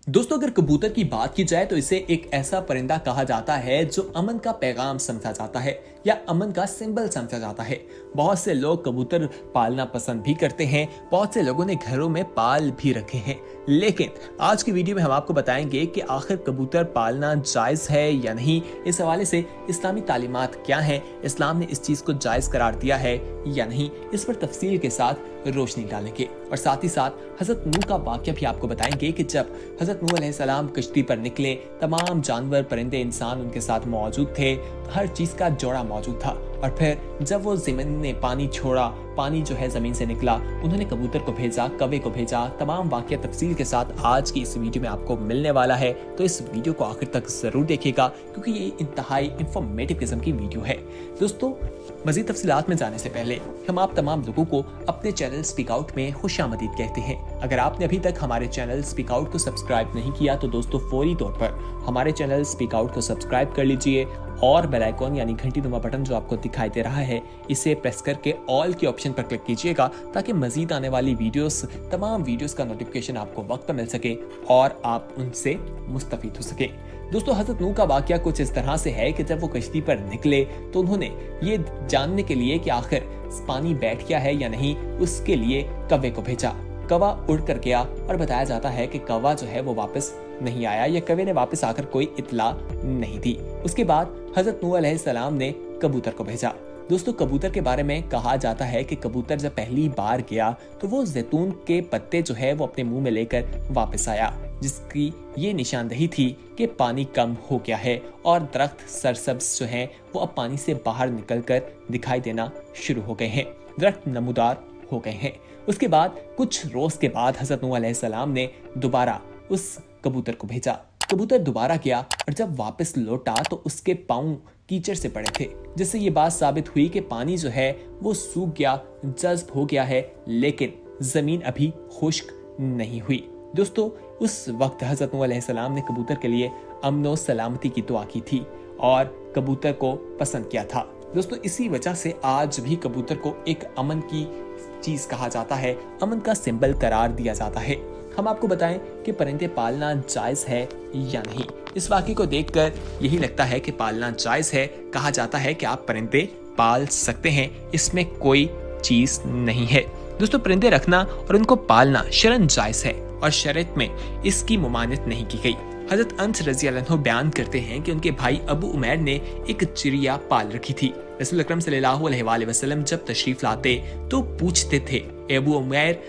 दोस्तों, अगर कबूतर की बात की जाए तो इसे एक ऐसा परिंदा कहा जाता है जो अमन का पैगाम समझा जाता है या अमन का सिंबल समझा जाता है। बहुत से लोग कबूतर पालना पसंद भी करते हैं, बहुत से लोगों ने घरों में पाल भी रखे हैं। लेकिन आज की वीडियो में हम आपको बताएंगे कि आखिर कबूतर पालना जायज है या नहीं। इस हवाले से इस्लामी तालीमात क्या है, इस्लाम ने इस चीज को जायज करार दिया है या नहीं, इस पर तफसील के साथ रोशनी डालेंगे। और साथ ही साथ हजरत नूह का वाकया भी आपको बताएंगे कि जब हजरत नूह अलैहिस्सलाम कश्ती पर निकले, तमाम जानवर, परिंदे, इंसान उनके साथ मौजूद थे, हर चीज का जोड़ा मौजूद था। और फिर जब वो जमीन ने पानी छोड़ा, पानी जो है जमीन से निकला, उन्होंने कबूतर को भेजा, कौवे को भेजा। तमाम वाकया तफसील के साथ आज की इस वीडियो में आपको मिलने वाला है, तो इस वीडियो को आखिर तक जरूर देखिएगा क्योंकि ये इंतहाई इंफॉर्मेटिव किस्म की वीडियो है। दोस्तों, मजीद तफसीलात में जाने से पहले हम आप तमाम लोगों को अपने चैनल स्पीक आउट में खुशामदीद कहते हैं। अगर आपने अभी तक हमारे चैनल स्पीक आउट को सब्सक्राइब नहीं किया तो दोस्तों फौरी तौर पर हमारे चैनल स्पीक आउट को सब्सक्राइब कर लीजिए और बेल आइकॉन यानी घंटी नुमा बटन जो आपको दिखाई दे रहा है, इसे प्रेस करके ऑल के ऑप्शन पर क्लिक कीजिएगा ताकि मजीद आने वाली वीडियोस, तमाम वीडियोस का नोटिफिकेशन आपको वक्त पर मिल सके और आप उनसे मुस्तफीद हो सके। दोस्तों, हजरत नूह का वाकया कुछ इस तरह से है कि जब वो कश्ती पर निकले तो उन्होंने ये जानने के लिए कि आखिर पानी बैठ गया है या नहीं, उसके लिए कौवे को भेजा। कौवा उड़ कर गया और बताया जाता है कि कौवा जो है वो वापस नहीं आया या कौवे ने वापस आकर कोई इत्तला नहीं दी। उसके बाद हजरत नूह अलैहिस्सलाम ने कबूतर को भेजा। दोस्तों, कबूतर के बारे में कहा जाता है कि कबूतर जब पहली बार गया तो वो जैतून के पत्ते जो है वो अपने मुंह में लेकर वापस आया, जिसकी ये निशानदेही थी कि पानी कम हो गया है और दरख्त सरसब्ज जो हैं वो अब पानी से बाहर निकलकर दिखाई देना शुरू हो गए हैं, दरख्त नमूदार हो गए हैं। उसके बाद कुछ रोज के बाद हजरत नूह अलैहिस्सलाम ने दोबारा उस कबूतर को भेजा। कबूतर दोबारा गया और जब वापस लौटा तो उसके पाँव कीचड़ से पड़े थे, जिससे ये बात साबित हुई कि पानी जो है वो सूख गया, जज्ब हो गया है, लेकिन जमीन अभी खुश्क नहीं हुई। दोस्तों, उस वक्त हजरत नूह अलैहिस्सलाम ने कबूतर के लिए अमन और सलामती की दुआ की थी और कबूतर को पसंद किया था। दोस्तों, इसी वजह से आज भी कबूतर को एक अमन की चीज कहा जाता है, अमन का सिंबल करार दिया जाता है। हम आपको बताएं कि परिंदे पालना जायज है या नहीं। इस वाक़े को देखकर यही लगता है कि पालना जायज है। कहा जाता है कि आप परिंदे पाल सकते हैं, इसमें कोई चीज नहीं है। दोस्तों, परिंदे रखना और उनको पालना शरन जायज है और शरीयत में इसकी मुमानियत नहीं की गई। हजरत अनस रज़ी अल्लाह अन्हु बयान करते हैं कि उनके भाई अबू उमैर ने एक चिड़िया पाल रखी थी। रसूल अकरम सल्लल्लाहु अलैहि वसल्लम जब तशरीफ लाते तो पूछते थे, ए अबू उमैर,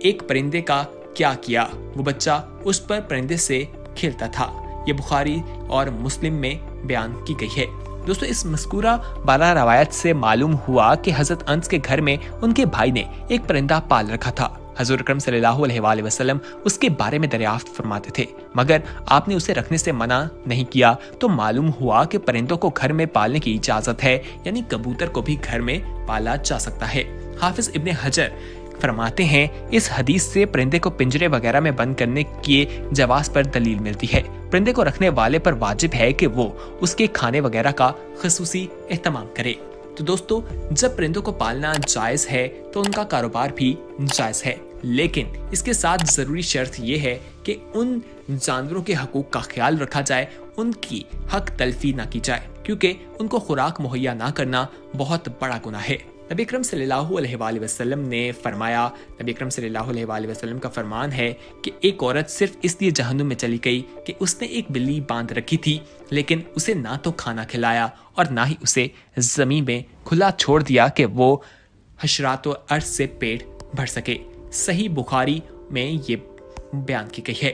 एक परिंदे का क्या किया? वो बच्चा उस पर परिंदे से खेलता था। ये बुखारी और मुस्लिम में बयान की गई है। दोस्तों, इस मज़कूरा बाला रवायत से मालूम हुआ कि हजरत अनस के घर में उनके भाई ने एक परिंदा पाल रखा था। हजूर अकरम सल्लल्लाहु अलैहि वसल्लम उसके बारे में दरियाफ्त फरमाते थे, मगर आपने उसे रखने से मना नहीं किया। तो मालूम हुआ कि परिंदों को घर में पालने की इजाजत है, यानी कबूतर को भी घर में पाला जा सकता है। हाफिज इब्ने हजर फरमाते हैं, इस हदीस से परिंदे को पिंजरे वगैरह में बंद करने के जवाज पर दलील मिलती है। परिंदे को रखने वाले पर वाजिब है कि वो उसके खाने वगैरह का खुसूसी एहतमाम करे। तो दोस्तों, जब परिंदों को पालना जायज है तो उनका कारोबार भी जायज है, लेकिन इसके साथ जरूरी शर्त यह है कि उन जानवरों के हकूक का ख्याल रखा जाए, उनकी हक तलफी ना की जाए, क्योंकि उनको खुराक मुहैया ना करना बहुत बड़ा गुनाह है। नबी अकरम सल्लल्लाहु अलैहि वसल्लम ने फरमाया, नबी अकरम सल्लल्लाहु अलैहि वसल्लम का फरमान है कि एक औरत सिर्फ इसलिए जहन्नुम में चली गई कि उसने एक बिल्ली बांध रखी थी, लेकिन उसे ना तो खाना खिलाया और ना ही उसे जमीन में खुला छोड़ दिया कि वो हशरात और अर्ज से पेट भर सके। सही बुखारी में ये बयान की गई है।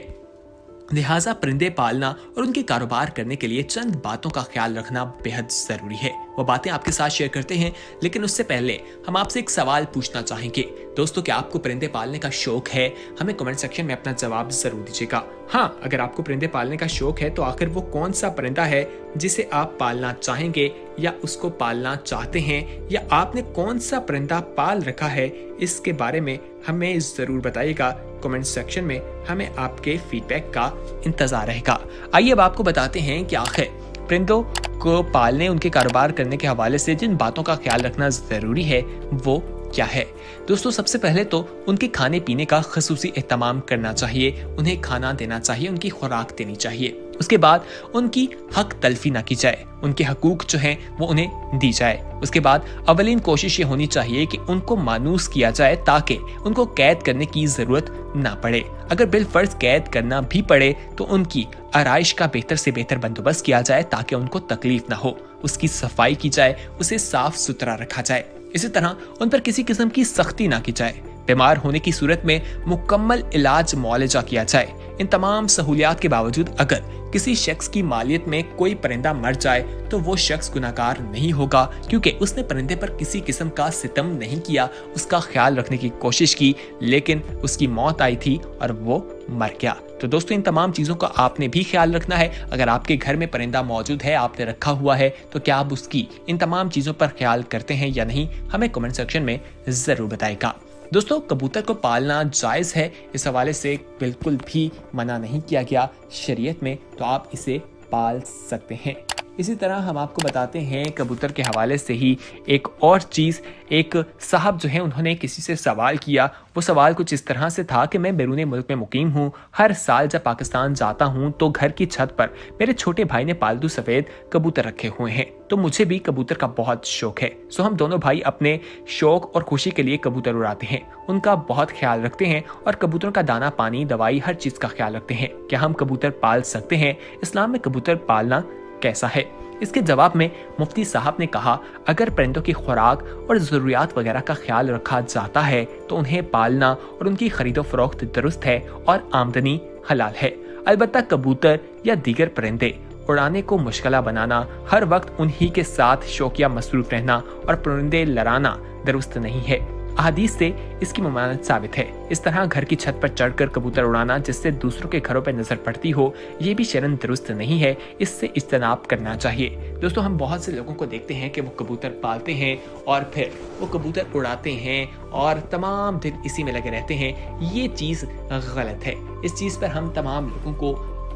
लिहाजा परिंदे पालना और उनके कारोबार करने के लिए चंद बातों का ख्याल रखना बेहद जरूरी है। वो बातें आपके साथ शेयर करते हैं, लेकिन उससे पहले हम आपसे एक सवाल पूछना चाहेंगे। दोस्तों, क्या आपको परिंदे पालने का शौक है? हमें कमेंट सेक्शन में अपना जवाब जरूर दीजिएगा। हाँ, अगर आपको परिंदे पालने का शौक है तो आखिर वो कौन सा परिंदा है जिसे आप पालना चाहेंगे या उसको पालना चाहते हैं, या आपने कौन सा परिंदा पाल रखा है, इसके बारे में हमें जरूर बताइएगा। कमेंट सेक्शन में हमें आपके फीडबैक का इंतजार रहेगा। आइए अब आपको बताते हैं कि आखिर परिंदों को पालने, उनके कारोबार करने के हवाले से जिन बातों का ख्याल रखना जरूरी है वो क्या है। दोस्तों सबसे पहले तो उनके खाने पीने का खसूसी एहतमाम करना चाहिए, उन्हें खाना देना चाहिए, उनकी खुराक देनी चाहिए। उसके बाद उनकी हक तलफी ना की जाए, उनके हकूक जो हैं वो उन्हें दी जाए। उसके बाद अवलीन कोशिश ये होनी चाहिए कि उनको मानूस किया जाए ताकि उनको कैद करने की जरूरत ना पड़े। अगर बिलफर्ज कैद करना भी पड़े तो उनकी आराइश का बेहतर से बेहतर बंदोबस्त किया जाए ताकि उनको तकलीफ ना हो। उसकी सफाई की जाए, उसे साफ सुथरा रखा जाए। इसी तरह उन पर किसी किस्म की सख्ती ना की जाए। बीमार होने की सूरत में मुकम्मल इलाज मुआलजा किया जाए। इन तमाम सहूलियात के बावजूद अगर किसी शख्स की मालियत में कोई परिंदा मर जाए तो वो शख्स गुनाहगार नहीं होगा, क्योंकि उसने परिंदे पर किसी किस्म का सितम नहीं किया, उसका ख्याल रखने की कोशिश की, लेकिन उसकी मौत आई थी और वो मर गया। तो दोस्तों इन तमाम चीज़ों का आपने भी ख्याल रखना है। अगर आपके घर में परिंदा मौजूद है, आपने रखा हुआ है, तो क्या आप उसकी इन तमाम चीज़ों पर ख्याल करते हैं या नहीं, हमें कमेंट सेक्शन में ज़रूर बताएगा। दोस्तों कबूतर को पालना जायज़ है, इस हवाले से बिल्कुल भी मना नहीं किया गया शरीयत में, तो आप इसे पाल सकते हैं। इसी तरह हम आपको बताते हैं कबूतर के हवाले से ही एक और चीज़। एक साहब जो है उन्होंने किसी से सवाल किया। वो सवाल कुछ इस तरह से था कि मैं बैरून मुल्क में मुकीम हूँ, हर साल जब पाकिस्तान जाता हूँ तो घर की छत पर मेरे छोटे भाई ने पालतू सफ़ेद कबूतर रखे हुए हैं, तो मुझे भी कबूतर का बहुत शौक है। सो हम दोनों भाई अपने शौक और खुशी के लिए कबूतर उड़ाते हैं, उनका बहुत ख्याल रखते हैं और कबूतरों का दाना पानी दवाई हर चीज़ का ख्याल रखते हैं। क्या हम कबूतर पाल सकते हैं? इस्लाम में कबूतर पालना कैसा है? इसके जवाब में मुफ्ती साहब ने कहा, अगर परिंदों की खुराक और ज़रूरियात वगैरह का ख्याल रखा जाता है तो उन्हें पालना और उनकी खरीदो फरोख्त दुरुस्त है और आमदनी हलाल है। अलबत्ता कबूतर या दीगर परिंदे उड़ाने को मुश्किल बनाना, हर वक्त उन्हीं के साथ शौकिया मसरूफ रहना और परिंदे लड़ाना दुरुस्त नहीं है। अहादीस से इसकी ममानत साबित है। इस तरह घर की छत पर चढ़कर कबूतर उड़ाना जिससे दूसरों के घरों पर नजर पड़ती हो, ये भी शरन दुरुस्त नहीं है, इससे इज्तनाब करना चाहिए। दोस्तों हम बहुत से लोगों को देखते हैं कि वो कबूतर पालते हैं और फिर वो कबूतर उड़ाते हैं और तमाम दिन इसी में लगे रहते हैं। ये चीज़ गलत है। इस चीज़ पर हम तमाम लोगों को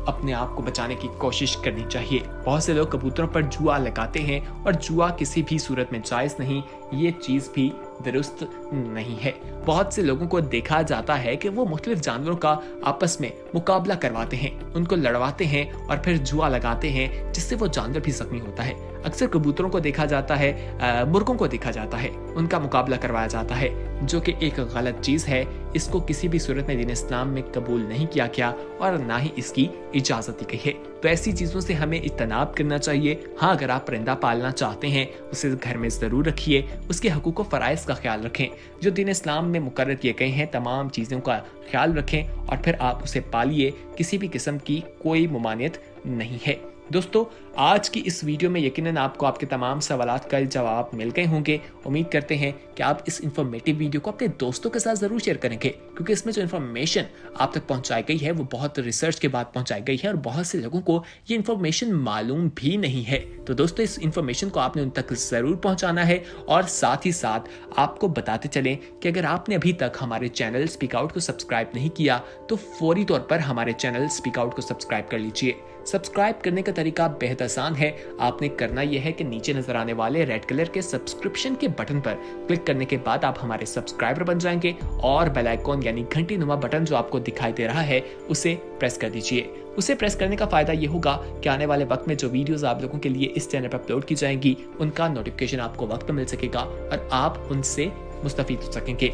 अपने आप को बचाने की कोशिश करनी चाहिए। बहुत से लोग कबूतरों पर जुआ लगाते हैं और जुआ किसी भी सूरत में जायज़ नहीं, ये चीज़ भी दुरुस्त नहीं है। बहुत से लोगों को देखा जाता है कि वो मुख्तलिफ जानवरों का आपस में मुकाबला करवाते हैं, उनको लड़वाते हैं और फिर जुआ लगाते हैं, जिससे वो जानवर भी जख्मी होता है। अक्सर कबूतरों को देखा जाता है, मुर्गों को देखा जाता है, उनका मुकाबला करवाया जाता है, जो कि एक गलत चीज़ है। इसको किसी भी सूरत में दीन इस्लाम में कबूल नहीं किया गया और ना ही इसकी इजाज़त दी गई है। तो ऐसी चीज़ों से हमें इज्तनाब करना चाहिए। हाँ, अगर आप परिंदा पालना चाहते हैं उसे घर में ज़रूर रखिए, उसके हकूक़ व फ़राइज़ का ख्याल रखें, जो दीन इस्लाम में मुकर्रर किए गए हैं तमाम चीज़ों का ख्याल रखें और फिर आप उसे पालिए। किसी भी किस्म की कोई ममानियत नहीं है। दोस्तों आज की इस वीडियो में यकीनन आपको आपके तमाम सवालात का जवाब मिल गए होंगे। उम्मीद करते हैं कि आप इस इंफॉर्मेटिव वीडियो को अपने दोस्तों के साथ ज़रूर शेयर करेंगे, क्योंकि इसमें जो इन्फॉर्मेशन आप तक पहुंचाई गई है वो बहुत रिसर्च के बाद पहुंचाई गई है और बहुत से लोगों को ये इन्फॉर्मेशन मालूम भी नहीं है। तो दोस्तों इस इन्फॉर्मेशन को आपने उन तक ज़रूर पहुँचाना है और साथ ही साथ आपको बताते चलें कि अगर आपने अभी तक हमारे चैनल स्पीक आउट को सब्सक्राइब नहीं किया तो फौरी तौर पर हमारे चैनल स्पीक आउट को सब्सक्राइब कर लीजिए। सब्सक्राइब करने का तरीका बेहद आसान है। आपने करना यह है कि नीचे नजर आने वाले रेड कलर के सब्सक्रिप्शन के बटन पर क्लिक करने के बाद आप हमारे सब्सक्राइबर बन जाएंगे और बेल आइकॉन यानी घंटी नुमा बटन जो आपको दिखाई दे रहा है उसे प्रेस कर दीजिए। उसे प्रेस करने का फायदा ये होगा कि आने वाले वक्त में जो वीडियोस आप लोगों के लिए इस चैनल पर अपलोड की जाएंगी उनका नोटिफिकेशन आपको वक्त पर मिल सकेगा और आप उनसे मुस्तफीद हो सकेंगे।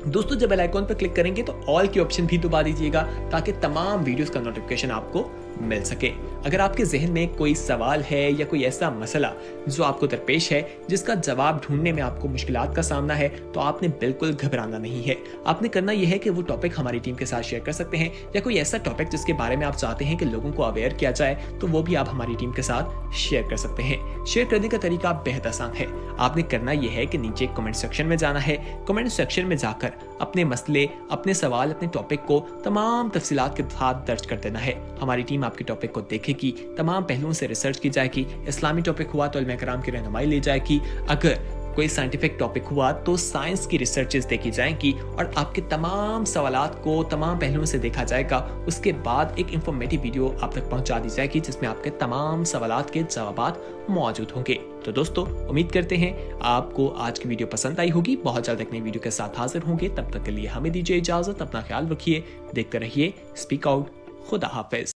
दोस्तों जब बेल आइकॉन पर क्लिक करेंगे तो ऑल की ऑप्शन भी दबा दीजिएगा ताकि तमाम वीडियोस का नोटिफिकेशन आपको मिल सके। अगर आपके जहन में कोई सवाल है या कोई ऐसा मसला जो आपको दरपेश है जिसका जवाब ढूंढने में आपको मुश्किलात का सामना है तो आपने बिल्कुल घबराना नहीं है। आपने करना यह है कि वो टॉपिक हमारी टीम के साथ शेयर कर सकते हैं या कोई ऐसा टॉपिक जिसके बारे में आप चाहते हैं कि लोगों को अवेयर किया जाए तो वो भी आप हमारी टीम के साथ शेयर कर सकते हैं। शेयर करने का तरीका बेहद आसान है। आपने करना यह है कि नीचे कमेंट सेक्शन में जाना है। कमेंट सेक्शन में जाकर अपने मसले, अपने सवाल, अपने टॉपिक को तमाम तफसीलात के साथ दर्ज कर देना है। हमारी टीम आपके टॉपिक को देखेगी, तमाम पहलुओं से रिसर्च की जाएगी। इस्लामी टॉपिक हुआ तो उलमा किराम की रहनुमाई ली जाएगी। अगर कोई साइंटिफिक टॉपिक हुआ तो साइंस की रिसर्चेस देखी जाएंगी और आपके तमाम सवालात को तमाम पहलुओं से देखा जाएगा। उसके बाद एक इंफॉर्मेटिव वीडियो आप तक पहुंचा दी जाएगी जिसमें आपके तमाम सवालात के जवाबात मौजूद होंगे। तो दोस्तों, उम्मीद करते हैं आपको आज की वीडियो पसंद आई होगी। बहुत जल्द एक नई वीडियो के साथ हाजिर होंगे। तब तक के लिए हमें दीजिए इजाजत। अपना ख्याल रखिए, देखते रहिए स्पीक आउट। खुदा हाफिज।